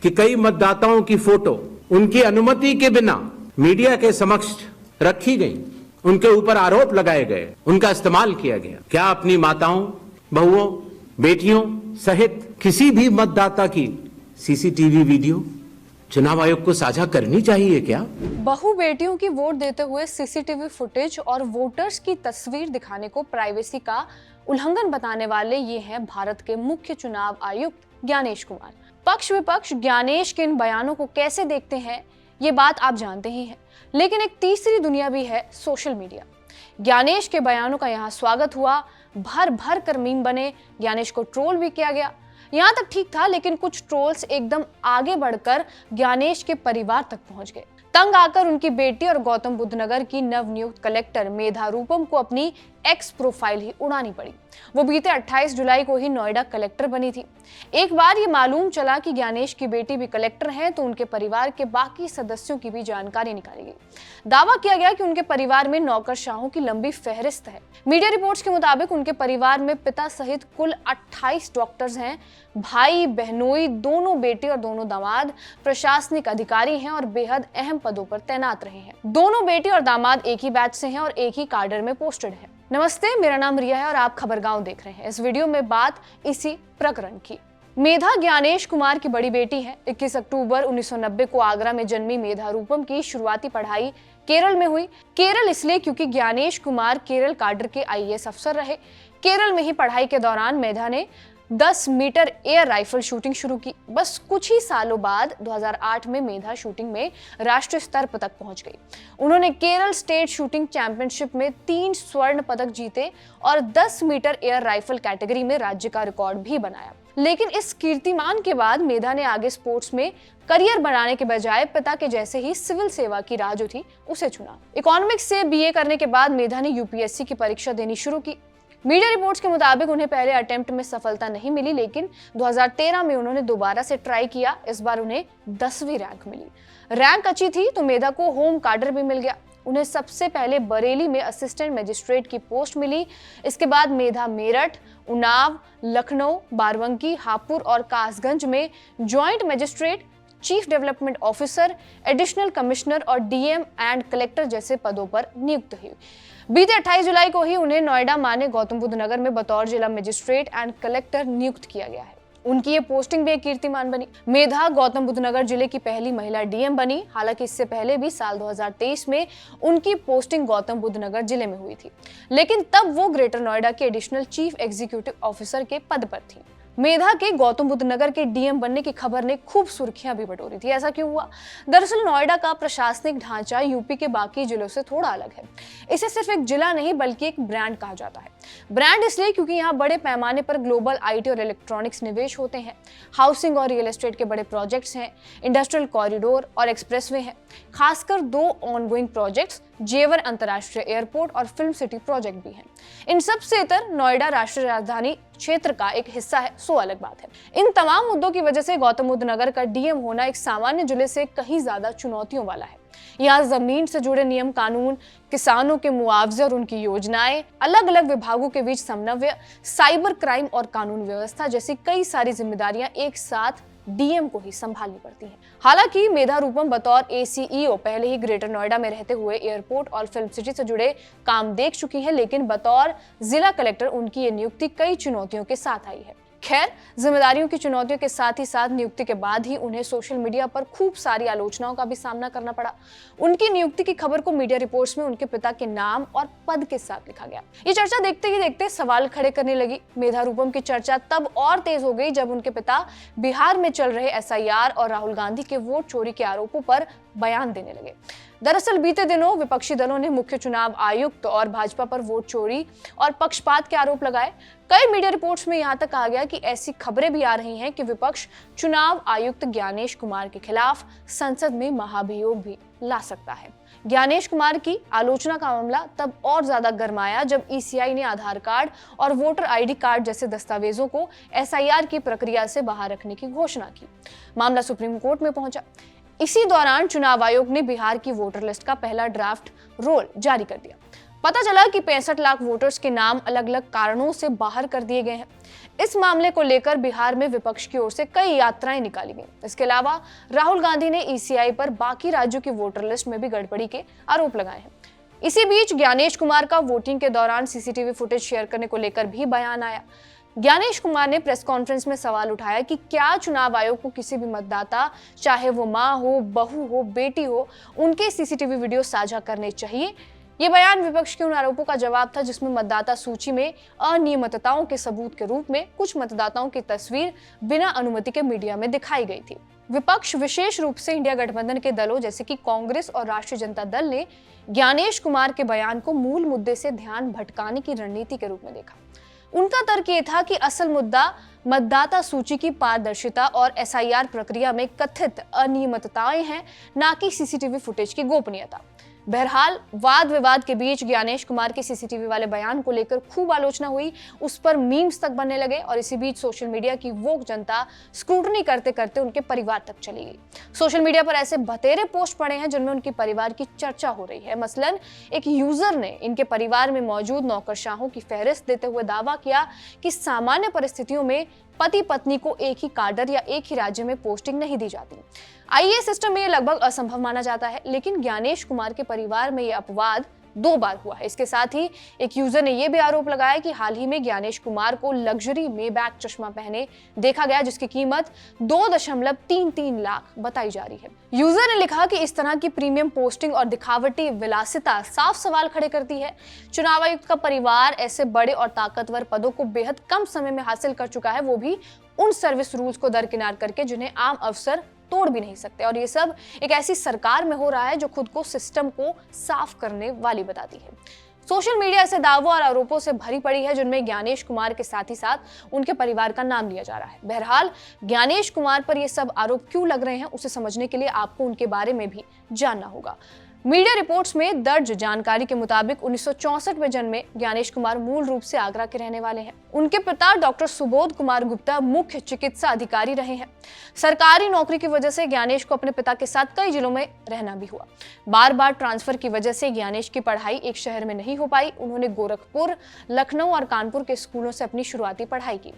कि कई मतदाताओं की फोटो उनकी अनुमति के बिना मीडिया के समक्ष रखी गई, उनके ऊपर आरोप लगाए गए, उनका इस्तेमाल किया गया। क्या अपनी माताओं, बहुओं, बेटियों सहित किसी भी मतदाता की सीसीटीवी वीडियो चुनाव आयोग को साझा करनी चाहिए क्या? बहु बेटियों की वोट देते हुए सीसीटीवी फुटेज और वोटर्स की तस्वीर दिखाने को प्राइवेसी का उल्लंघन बताने वाले ये हैं भारत के मुख्य चुनाव आयुक्त ज्ञानेश कुमार। पक्ष विपक्ष ज्ञानेश के इन बयानों को कैसे देखते हैं ये बात आप जानते ही हैं, लेकिन एक तीसरी दुनिया भी है, सोशल मीडिया। ज्ञानेश के बयानों का यहाँ स्वागत हुआ, भर भर कर मीम बने, ज्ञानेश को ट्रोल भी किया गया। यहाँ तक ठीक था, लेकिन कुछ ट्रोल्स एकदम आगे बढ़कर ज्ञानेश के परिवार तक पहुंच गए। तंग आकर उनकी बेटी और गौतम बुद्ध नगर की नवनियुक्त कलेक्टर मेधा रूपम को अपनी एक्स प्रोफाइल ही उड़ानी पड़ी। वो बीते 28 जुलाई को ही नोएडा कलेक्टर बनी थी। एक बार ये मालूम चला कि ज्ञानेश की बेटी भी कलेक्टर है तो उनके परिवार के बाकी सदस्यों की भी जानकारी निकाली गई। दावा किया गया कि उनके परिवार में नौकरशाहों की लंबी फहरिस्त है। मीडिया रिपोर्ट्स के मुताबिक उनके परिवार में पिता सहित कुल 28 डॉक्टर्स हैं। भाई बहनोई, दोनों बेटे और दोनों दामाद प्रशासनिक अधिकारी हैं और बेहद अहम पदों पर तैनात रहे हैं। दोनों बेटे और दामाद एक ही बैच से हैं और एक ही काडर में पोस्टेड हैं। नमस्ते, मेरा नाम रिया है और आप खबरगांव देख रहे हैं। इस वीडियो में बात इसी प्रकरण की। मेधा ज्ञानेश कुमार की बड़ी बेटी है। 21 अक्टूबर 1990 को आगरा में जन्मी मेधा रूपम की शुरुआती पढ़ाई केरल में हुई। केरल इसलिए क्योंकि ज्ञानेश कुमार केरल काडर के आईएएस अफसर रहे। केरल में ही पढ़ाई के दौरान मेधा ने 10 मीटर एयर राइफल शूटिंग शुरू की। बस कुछ ही सालों बाद 2008 में मेधा शूटिंग में राष्ट्रीय स्तर तक पहुंच गई। उन्होंने केरल स्टेट शूटिंग चैंपियनशिप में 3 स्वर्ण पदक जीते और 10 मीटर एयर राइफल कैटेगरी में राज्य का रिकॉर्ड भी बनाया। लेकिन इस कीर्तिमान के बाद मेधा ने आगे स्पोर्ट्स में करियर बनाने के बजाय पिता के जैसे ही सिविल सेवा की राह जो थी उसे चुना। इकोनॉमिक्स से बीए करने के बाद मेधा ने यूपीएससी की परीक्षा देनी शुरू की। मीडिया रिपोर्ट्स के मुताबिक उन्हें पहले अटेम्प्ट में सफलता नहीं मिली, लेकिन 2013 में उन्होंने दोबारा से ट्राई किया। इस बार उन्हें 10वीं रैंक मिली। रैंक अच्छी थी तो मेधा को होम काडर भी मिल गया। उन्हें सबसे पहले बरेली में असिस्टेंट मजिस्ट्रेट की पोस्ट मिली। इसके बाद मेधा मेरठ, उन्नाव, लखनऊ, बाराबंकी, हापुड़ और कासगंज में joint magistrate, chief development officer, additional commissioner और डीएम एंड कलेक्टर जैसे पदों पर नियुक्त हुई। बीते 28 जुलाई को ही उन्हें नोएडा माने गौतम बुद्ध नगर में बतौर जिला मजिस्ट्रेट एंड कलेक्टर नियुक्त किया गया है। उनकी ये पोस्टिंग भी एक कीर्तिमान बनी। मेधा गौतम बुद्ध नगर जिले की पहली महिला डीएम बनी। हालांकि इससे पहले भी साल 2023 में उनकी पोस्टिंग गौतम बुद्ध नगर जिले में हुई थी, लेकिन तब वो ग्रेटर नोएडा के एडिशनल चीफ एग्जीक्यूटिव ऑफिसर के पद पर थी। मेधा के गौतम बुद्ध नगर के डीएम बनने की खबर ने खूब सुर्खियां भी बटोरी थी। ऐसा क्यों हुआ? दरअसल नोएडा का प्रशासनिक ढांचा यूपी के बाकी जिलों से थोड़ा अलग है। इसे सिर्फ एक जिला नहीं बल्कि एक ब्रांड कहा जाता है। ब्रांड इसलिए क्योंकि यहाँ बड़े पैमाने पर ग्लोबल आईटी और इलेक्ट्रॉनिक्स निवेश होते हैं। हाउसिंग और रियल एस्टेट के बड़े प्रोजेक्ट्स हैं, इंडस्ट्रियल कॉरिडोर और एक्सप्रेसवे हैं। खासकर 2 ऑनगोइंग प्रोजेक्ट्स, जेवर अंतर्राष्ट्रीय एयरपोर्ट और फिल्म सिटी प्रोजेक्ट भी हैं। इन सब से इतर नोएडा राष्ट्रीय राजधानी क्षेत्र का एक हिस्सा है, सो अलग बात है। इन तमाम मुद्दों की वजह से गौतम बुद्ध नगर का डीएम होना एक सामान्य जिले से कहीं ज्यादा चुनौतियों वाला है। यहाँ जमीन से जुड़े नियम कानून, किसानों के मुआवजे और उनकी योजनाएं, अलग अलग विभागों के बीच समन्वय, साइबर क्राइम और कानून व्यवस्था जैसी कई सारी जिम्मेदारियां एक साथ डीएम को ही संभालनी पड़ती हैं। हालांकि मेधा रूपम बतौर एसीईओ पहले ही ग्रेटर नोएडा में रहते हुए एयरपोर्ट और फिल्म सिटी से जुड़े काम देख चुकी हैं, लेकिन बतौर जिला कलेक्टर उनकी ये नियुक्ति कई चुनौतियों के साथ आई है। खैर, जिम्मेदारियों की चुनौतियों के साथ ही साथ नियुक्ति के बाद ही उन्हें सोशल मीडिया पर खूब सारी आलोचनाओं का भी सामना करना पड़ा। उनकी नियुक्ति की खबर को मीडिया रिपोर्ट्स में उनके पिता के नाम और पद के साथ लिखा गया। ये चर्चा देखते ही देखते सवाल खड़े करने लगी। मेधा रूपम की चर्चा तब और तेज हो गई जब उनके पिता बिहार में चल रहे एसआईआर और राहुल गांधी के वोट चोरी के आरोपों पर बयान देने लगे। दरअसल बीते दिनों विपक्षी दलों ने मुख्य चुनाव आयुक्त और भाजपा पर वोट चोरी और पक्षपात के आरोप लगाए। कई मीडिया रिपोर्ट्स में यहां तक आ गया कि ऐसी खबरें भी आ रही हैं कि विपक्ष चुनाव आयुक्त ज्ञानेश कुमार के खिलाफ संसद में महाभियोग भी ला सकता है। ज्ञानेश कुमार की आलोचना का मामला तब और ज्यादा गरमाया जब ईसीआई ने आधार कार्ड और वोटर आईडी कार्ड जैसे दस्तावेजों को एसआईआर की प्रक्रिया से बाहर रखने की घोषणा की। मामला सुप्रीम कोर्ट में पहुंचा। इसी दौरान चुनाव आयोग ने बिहार की वोटर लिस्ट का पहला ड्राफ्ट रोल जारी कर दिया। पता चला कि 65 लाख वोटर्स के नाम अलग अलग कारणों से बाहर कर दिए गए हैं। इस मामले को लेकर बिहार में विपक्ष की ओर से कई यात्राएं निकाली गई। इसके अलावा राहुल गांधी ने ईसीआई पर बाकी राज्यों की वोटर लिस्ट में भी गड़बड़ी के आरोप लगाए हैं। इसी बीच ज्ञानेश कुमार का वोटिंग के दौरान सीसीटीवी फुटेज शेयर करने को लेकर भी बयान आया। ज्ञानेश कुमार ने प्रेस कॉन्फ्रेंस में सवाल उठाया कि क्या चुनाव आयोग को किसी भी मतदाता, चाहे वो माँ हो, बहू हो, बेटी हो, उनके सीसीटीवी वीडियो साझा करने चाहिए। ये बयान विपक्ष के उन आरोपों का जवाब था जिसमें मतदाता सूची में अनियमितताओं के सबूत के रूप में कुछ मतदाताओं की तस्वीर बिना अनुमति के मीडिया में दिखाई गई थी। विपक्ष विशेष रूप से इंडिया गठबंधन के दलों जैसे कि कांग्रेस और राष्ट्रीय जनता दल ने ज्ञानेश कुमार के बयान को मूल मुद्दे से ध्यान भटकाने की रणनीति के रूप में देखा। उनका तर्क ये था कि असल मुद्दा मतदाता सूची की पारदर्शिता और एसआईआर प्रक्रिया में कथित अनियमितताएं हैं, ना कि सीसीटीवी फुटेज की गोपनीयता। बहरहाल वाद विवाद के बीच ज्ञानेश कुमार के सीसीटीवी वाले बयान को लेकर खूब आलोचना हुई, उस पर मीम्स तक बनने लगे और इसी बीच सोशल मीडिया की वोक जनता स्क्रूटनी करते करते उनके परिवार तक चली गई। सोशल मीडिया पर ऐसे बतेरे पोस्ट पड़े हैं जिनमें उनके परिवार की चर्चा हो रही है। मसलन एक यूजर ने इनके परिवार में मौजूद नौकरशाहों की फहरिस्त देते हुए दावा किया कि सामान्य परिस्थितियों में पति पत्नी को एक ही काडर या एक ही राज्य में पोस्टिंग नहीं दी जाती। आईएएस सिस्टम में यह लगभग असंभव माना जाता है, लेकिन ज्ञानेश कुमार के परिवार में यह अपवाद 2 बार हुआ है। इसके साथ ही एक यूजर ने यह भी आरोप लगाया कि हाल ही में ज्ञानेश कुमार को लग्जरी मेबैक चश्मा पहने देखा गया, जिसकी कीमत 2.33 लाख बताई जा रही है। यूजर ने लिखा कि इस तरह की प्रीमियम पोस्टिंग और दिखावटी विलासिता साफ सवाल खड़े करती है। चुनाव आयुक्त का परिवार ऐसे बड़े और ताकतवर पदों को बेहद कम समय में हासिल कर चुका है, वो भी उन सर्विस रूल्स को दरकिनार करके जिन्हें आम अफसर तोड़ भी नहीं सकते। और ये सब एक ऐसी सरकार में हो रहा है जो खुद को सिस्टम को साफ करने वाली बताती है। सोशल मीडिया ऐसे दावों और आरोपों से भरी पड़ी है जिनमें ज्ञानेश कुमार के साथ ही साथ उनके परिवार का नाम लिया जा रहा है। बहरहाल ज्ञानेश कुमार पर ये सब आरोप क्यों लग रहे हैं, उसे समझने के लिए आपको उनके बारे में भी जानना होगा। मीडिया रिपोर्ट्स में दर्ज जानकारी के मुताबिक 1964 में जन्मे ज्ञानेश कुमार मूल रूप से आगरा के रहने वाले हैं। उनके पिता डॉक्टर सुबोध कुमार गुप्ता मुख्य चिकित्सा अधिकारी रहे हैं। सरकारी नौकरी की वजह से ज्ञानेश को अपने पिता के साथ कई जिलों में रहना भी हुआ। बार बार ट्रांसफर की वजह से ज्ञानेश की पढ़ाई एक शहर में नहीं हो पाई। उन्होंने गोरखपुर, लखनऊ और कानपुर के स्कूलों से अपनी शुरुआती पढ़ाई की।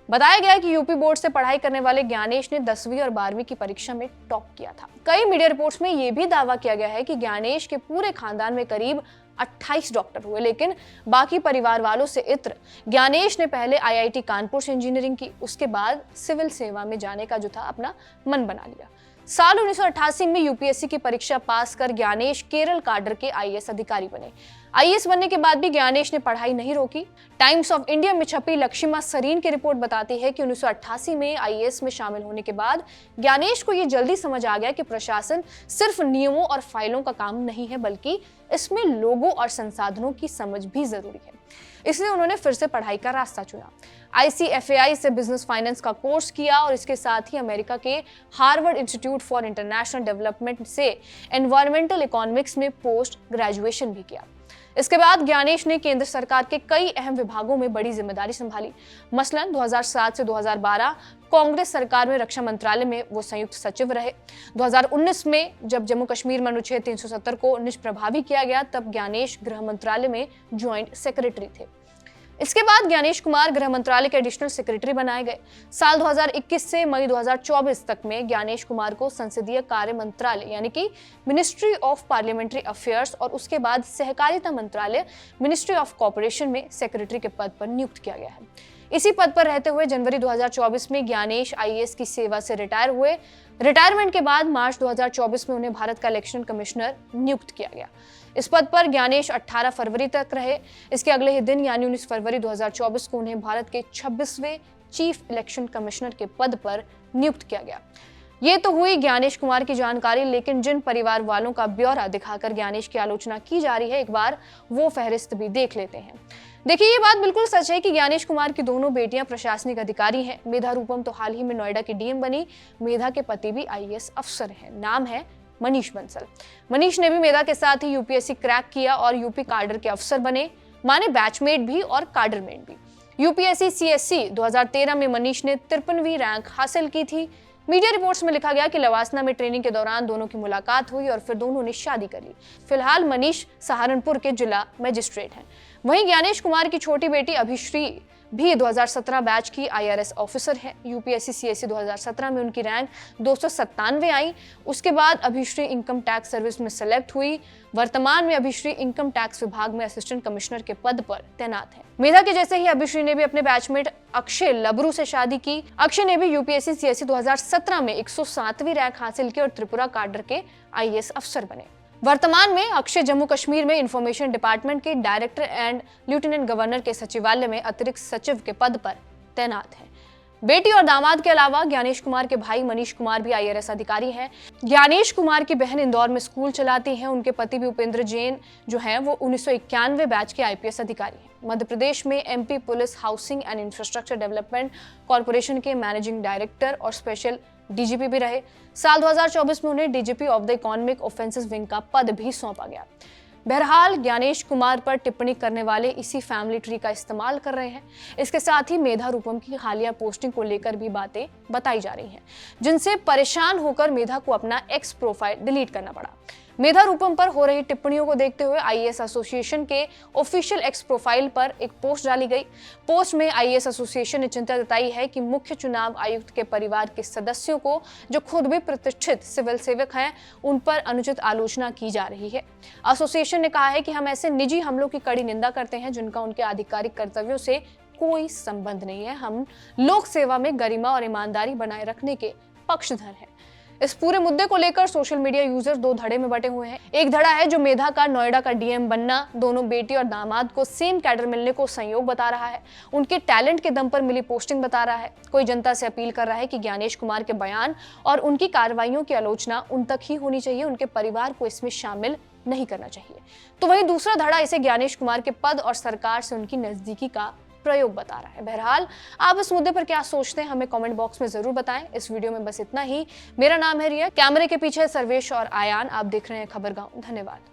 बताया गया है कि यूपी बोर्ड से पढ़ाई करने वाले ज्ञानेश ने 10वीं और 12वीं की परीक्षा में टॉप किया था। कई मीडिया रिपोर्ट्स में यह भी दावा किया गया है कि ज्ञानेश के पूरे खानदान में करीब 28 डॉक्टर हुए, लेकिन बाकी परिवार वालों से इत्र ज्ञानेश ने पहले आईआईटी कानपुर से इंजीनियरिंग की, उसके बाद सिविल सेवा में जाने का जो था अपना मन बना लिया। साल 1988 में यूपीएससी की परीक्षा पास कर ज्ञानेश केरल काडर के आईएएस अधिकारी बने। आईएएस बनने के बाद भी ज्ञानेश ने पढ़ाई नहीं रोकी। टाइम्स ऑफ इंडिया में छपी लक्ष्मीमा सरीन की रिपोर्ट बताती है कि 1988 में आईएएस में शामिल होने के बाद ज्ञानेश को यह जल्दी समझ आ गया कि प्रशासन सिर्फ नियमों और फाइलों का काम नहीं है, बल्कि इसमें लोगों और संसाधनों की समझ भी जरूरी है। इसलिए उन्होंने फिर से पढ़ाई का रास्ता चुना। ICFAI से बिजनेस फाइनेंस का कोर्स किया और इसके साथ ही अमेरिका के Harvard institute for international development से एनवायरमेंटल इकोनॉमिक्स में पोस्ट ग्रेजुएशन भी किया। इसके बाद ज्ञानेश ने केंद्र सरकार के कई अहम विभागों में बड़ी जिम्मेदारी संभाली। मसलन 2007 से 2012 कांग्रेस सरकार में रक्षा मंत्रालय में वो संयुक्त सचिव रहे। 2019 में जब जम्मू कश्मीर में अनुच्छेद 370 को निष्प्रभावी किया गया, तब ज्ञानेश गृह मंत्रालय में ज्वाइंट सेक्रेटरी थे। इसके बाद ज्ञानेश कुमार गृह मंत्रालय के एडिशनल सेक्रेटरी बनाए गए। साल 2021 से मई 2024 तक में ज्ञानेश कुमार को संसदीय कार्य मंत्रालय यानी कि मिनिस्ट्री ऑफ पार्लियामेंट्री अफेयर्स और उसके बाद सहकारिता मंत्रालय मिनिस्ट्री ऑफ कॉर्पोरेशन में सेक्रेटरी के पद पर नियुक्त किया गया है। इसी पद पर रहते हुए जनवरी 2024 में ज्ञानेश आईएएस की सेवा से रिटायर हुए। रिटायरमेंट के बाद मार्च 2024 में उन्हें भारत का इलेक्शन कमिश्नर नियुक्त किया गया। इस पद पर ज्ञानेश 18 फरवरी तक रहे। इसके अगले ही दिन यानी 19 फरवरी 2024 को उन्हें भारत के 26वें चीफ इलेक्शन कमिश्नर के पद पर नियुक्त किया गया। ये तो हुई ज्ञानेश कुमार की जानकारी, लेकिन जिन परिवार वालों का ब्यौरा दिखाकर ज्ञानेश की आलोचना की जा रही है, एक बार वो फहरिस्त भी देख लेते हैं। देखिए, ये बात बिल्कुल सच है कि ज्ञानेश कुमार की दोनों बेटियां प्रशासनिक अधिकारी हैं। मेधा रूपम तो हाल ही में नोएडा की डीएम बनी। मेधा के पति भी आईएएस अफसर हैं। नाम है मनीष बंसल। मनीष ने भी मेधा के साथ ही यूपीएससी क्रैक किया और यूपी काडर के अफसर बने, माने बैचमेट भी और काडरमेट भी। यूपीएससी CSC 2013 में मनीष ने 53वीं रैंक हासिल की थी। मीडिया रिपोर्ट्स में लिखा गया कि लवासना में ट्रेनिंग के दौरान दोनों की मुलाकात हुई और फिर दोनों ने शादी कर ली। फिलहाल मनीष सहारनपुर के जिला मजिस्ट्रेट हैं। वहीं ज्ञानेश कुमार की छोटी बेटी अभिश्री भी 2017 बैच की IRS ऑफिसर है। यूपीएससी CSE 2017 में उनकी रैंक 297 आई। उसके बाद अभिश्री इनकम टैक्स सर्विस में सेलेक्ट हुई। वर्तमान में अभिश्री इनकम टैक्स विभाग में असिस्टेंट कमिश्नर के पद पर तैनात है। मेधा के जैसे ही अभिश्री ने भी अपने बैचमेट अक्षय लबरू से शादी की। अक्षय ने भी यूपीएससी CSE 2017 में 107वीं रैंक हासिल की और त्रिपुरा काडर के IAS अफसर बने। वर्तमान में अक्षय जम्मू कश्मीर में इंफॉर्मेशन डिपार्टमेंट के डायरेक्टर एंड लेफ्टिनेंट गवर्नर के सचिवालय में अतिरिक्त सचिव के पद पर तैनात हैं। बेटी और दामाद के अलावा ज्ञानेश कुमार के भाई मनीष कुमार भी IRS अधिकारी हैं। ज्ञानेश कुमार की बहन इंदौर में स्कूल चलाती हैं। उनके पति भी उपेंद्र जैन जो हैं वो 1991 बैच के IPS अधिकारी हैं। मध्य प्रदेश में MP police housing and infrastructure development corporation के मैनेजिंग डायरेक्टर और स्पेशल DGP भी रहे। साल 2024 में उन्हें DGP of the economic offences wing का पद भी सौंपा गया। बहरहाल ज्ञानेश कुमार पर टिप्पणी करने वाले इसी फैमिली ट्री का इस्तेमाल कर रहे हैं। इसके साथ ही मेधा रूपम की हालिया पोस्टिंग को लेकर भी बातें बताई जा रही हैं, जिनसे परेशान होकर मेधा को अपना एक्स प्रोफाइल डिलीट करना पड़ा। मेधा रूपम पर हो रही टिप्पणियों को देखते हुए IAS एसोसिएशन के ऑफिशियल एक्स प्रोफाइल पर एक पोस्ट डाली गई। पोस्ट में IAS एसोसिएशन ने चिंता जताई है कि मुख्य चुनाव आयुक्त के परिवार के सदस्यों को, जो खुद भी प्रतिष्ठित सिविल सेवक हैं, उन पर अनुचित आलोचना की जा रही है। एसोसिएशन ने कहा है कि हम ऐसे निजी हमलों की कड़ी निंदा करते हैं जिनका उनके आधिकारिक कर्तव्यों से कोई संबंध नहीं है। हम लोक सेवा में गरिमा और ईमानदारी बनाए रखने के पक्षधर हैं। इस पूरे मुद्दे को लेकर सोशल मीडिया यूजर दो धड़े में बटे हुए हैं। एक धड़ा है जो मेधा का नोएडा का DM बनना दोनों बेटी और दामाद को सेम कैडर मिलने को संयोग बता रहा है, उनके टैलेंट के दम पर मिली पोस्टिंग बता रहा है। कोई जनता से अपील कर रहा है कि ज्ञानेश कुमार के बयान और उनकी कार्रवाइयों की आलोचना उन तक ही होनी चाहिए, उनके परिवार को इसमें शामिल नहीं करना चाहिए। तो वहीं दूसरा धड़ा इसे ज्ञानेश कुमार के पद और सरकार से उनकी नजदीकी का प्रयोग बता रहा है। बहरहाल आप इस मुद्दे पर क्या सोचते हैं हमें कमेंट बॉक्स में जरूर बताएं। इस वीडियो में बस इतना ही। मेरा नाम है रिया, कैमरे के पीछे सर्वेश और आयान। आप देख रहे हैं खबर गांव। धन्यवाद।